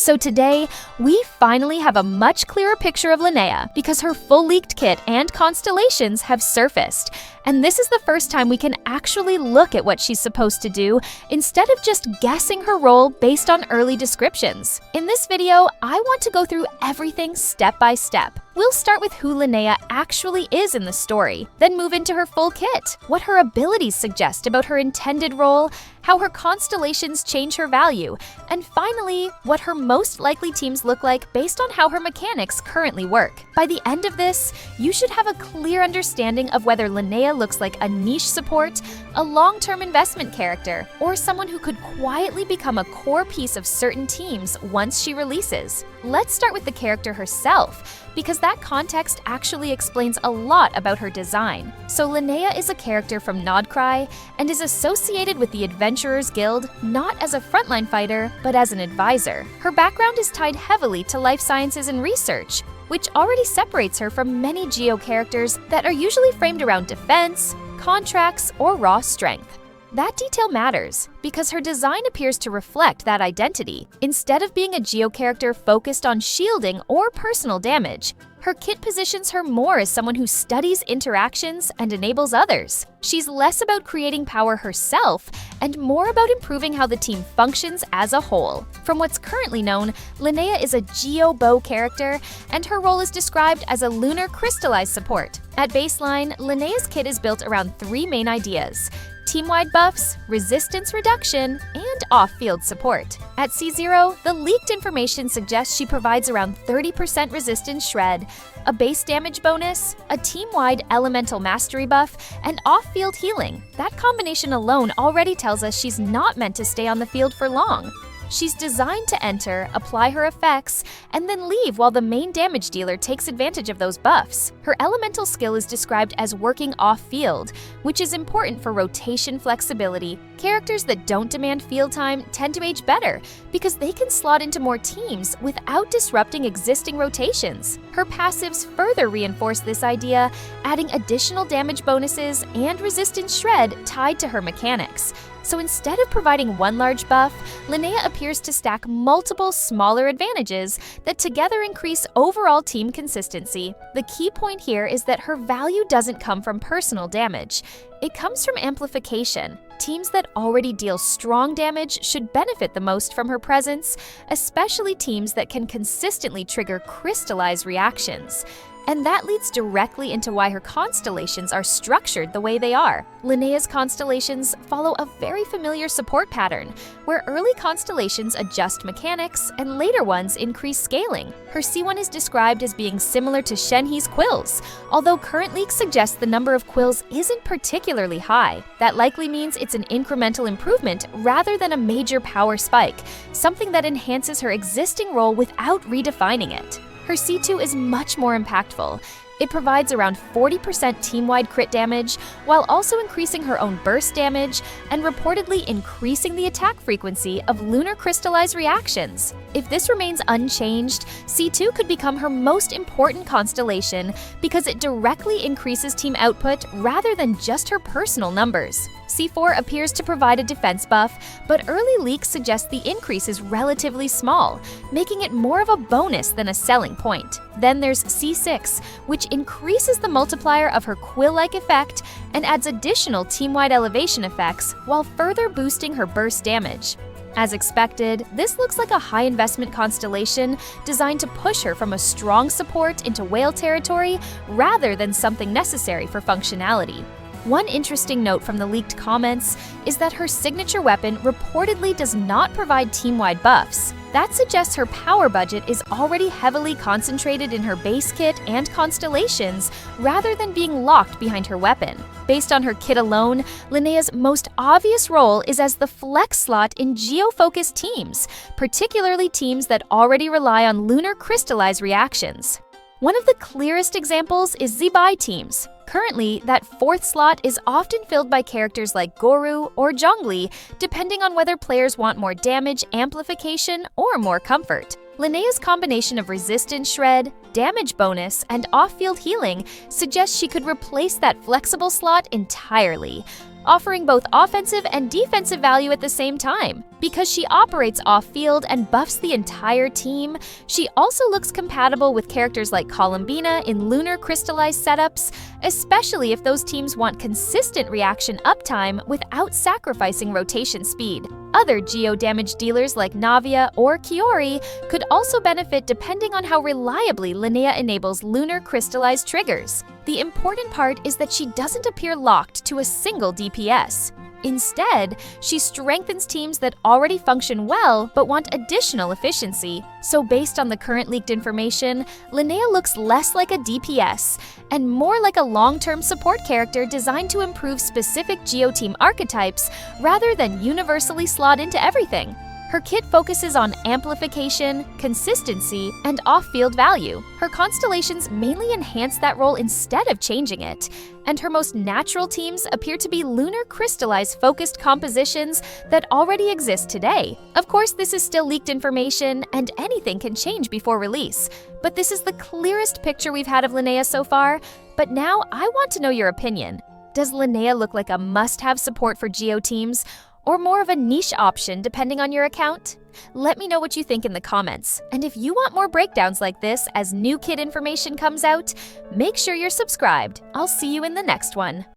So today, we finally have a much clearer picture of Linnea because her full leaked kit and constellations have surfaced. And this is the first time we can actually look at what she's supposed to do instead of just guessing her role based on early descriptions. In this video, I want to go through everything step by step. We'll start with who Linnea actually is in the story, then move into her full kit, what her abilities suggest about her intended role, how her constellations change her value, and finally, what her most likely teams look like based on how her mechanics currently work. By the end of this, you should have a clear understanding of whether Linnea looks like a niche support, a long-term investment character, or someone who could quietly become a core piece of certain teams once she releases. Let's start with the character herself, because that context actually explains a lot about her design. So Linnea is a character from Nod-Krai and is associated with the Adventurers Guild not as a frontline fighter, but as an advisor. Her background is tied heavily to life sciences and research, which already separates her from many Geo characters that are usually framed around defense, contracts, or raw strength. That detail matters because her design appears to reflect that identity. Instead of being a Geo character focused on shielding or personal damage, her kit positions her more as someone who studies interactions and enables others. She's less about creating power herself and more about improving how the team functions as a whole. From what's currently known, Linnea is a Geo bow character, and her role is described as a Lunar Crystallize support. At baseline, Linnea's kit is built around three main ideas: team-wide buffs, resistance reduction, and off-field support. At C0, the leaked information suggests she provides around 30% resistance shred, a base damage bonus, a team-wide elemental mastery buff, and off-field healing. That combination alone already tells us she's not meant to stay on the field for long. She's designed to enter, apply her effects, and then leave while the main damage dealer takes advantage of those buffs. Her elemental skill is described as working off-field, which is important for rotation flexibility. Characters that don't demand field time tend to age better because they can slot into more teams without disrupting existing rotations. Her passives further reinforce this idea, adding additional damage bonuses and resistance shred tied to her mechanics. So instead of providing one large buff, Linnea appears to stack multiple smaller advantages that together increase overall team consistency. The key point here is that her value doesn't come from personal damage. It comes from amplification. Teams that already deal strong damage should benefit the most from her presence, especially teams that can consistently trigger crystallize reactions. And that leads directly into why her constellations are structured the way they are. Linnea's constellations follow a very familiar support pattern, where early constellations adjust mechanics and later ones increase scaling. Her C1 is described as being similar to Shenhe's quills, although current leaks suggest the number of quills isn't particularly high. That likely means it's an incremental improvement rather than a major power spike, something that enhances her existing role without redefining it. Her C2 is much more impactful. It provides around 40% team-wide crit damage, while also increasing her own burst damage and reportedly increasing the attack frequency of Lunar Crystallize reactions. If this remains unchanged, C2 could become her most important constellation because it directly increases team output rather than just her personal numbers. C4 appears to provide a defense buff, but early leaks suggest the increase is relatively small, making it more of a bonus than a selling point. Then there's C6, which increases the multiplier of her quill-like effect and adds additional team-wide elevation effects while further boosting her burst damage. As expected, this looks like a high-investment constellation designed to push her from a strong support into whale territory rather than something necessary for functionality. One interesting note from the leaked comments is that her signature weapon reportedly does not provide team-wide buffs. That suggests her power budget is already heavily concentrated in her base kit and constellations rather than being locked behind her weapon. Based on her kit alone, Linnea's most obvious role is as the flex slot in geo-focused teams, particularly teams that already rely on Lunar Crystallize reactions. One of the clearest examples is Zibai teams. Currently, that fourth slot is often filled by characters like Goru or Zhongli, depending on whether players want more damage amplification or more comfort. Linnea's combination of resistance shred, damage bonus, and off-field healing suggests she could replace that flexible slot entirely. offering both offensive and defensive value at the same time. Because she operates off-field and buffs the entire team, she also looks compatible with characters like Columbina in Lunar Crystallize setups, especially if those teams want consistent reaction uptime without sacrificing rotation speed. Other geo damage dealers like Navia or Kiori could also benefit depending on how reliably Linnea enables Lunar Crystallize triggers. The important part is that she doesn't appear locked to a single DPS. Instead, she strengthens teams that already function well but want additional efficiency. So based on the current leaked information, Linnea looks less like a DPS and more like a long-term support character designed to improve specific Geo team archetypes rather than universally slot into everything. Her kit focuses on amplification, consistency, and off-field value. Her constellations mainly enhance that role instead of changing it, and her most natural teams appear to be Lunar Crystallize-focused compositions that already exist today. Of course, this is still leaked information, and anything can change before release, but this is the clearest picture we've had of Linnea so far. But now I want to know your opinion. Does Linnea look like a must-have support for Geo teams, or more of a niche option depending on your account? Let me know what you think in the comments. And if you want more breakdowns like this as new kit information comes out, make sure you're subscribed. I'll see you in the next one.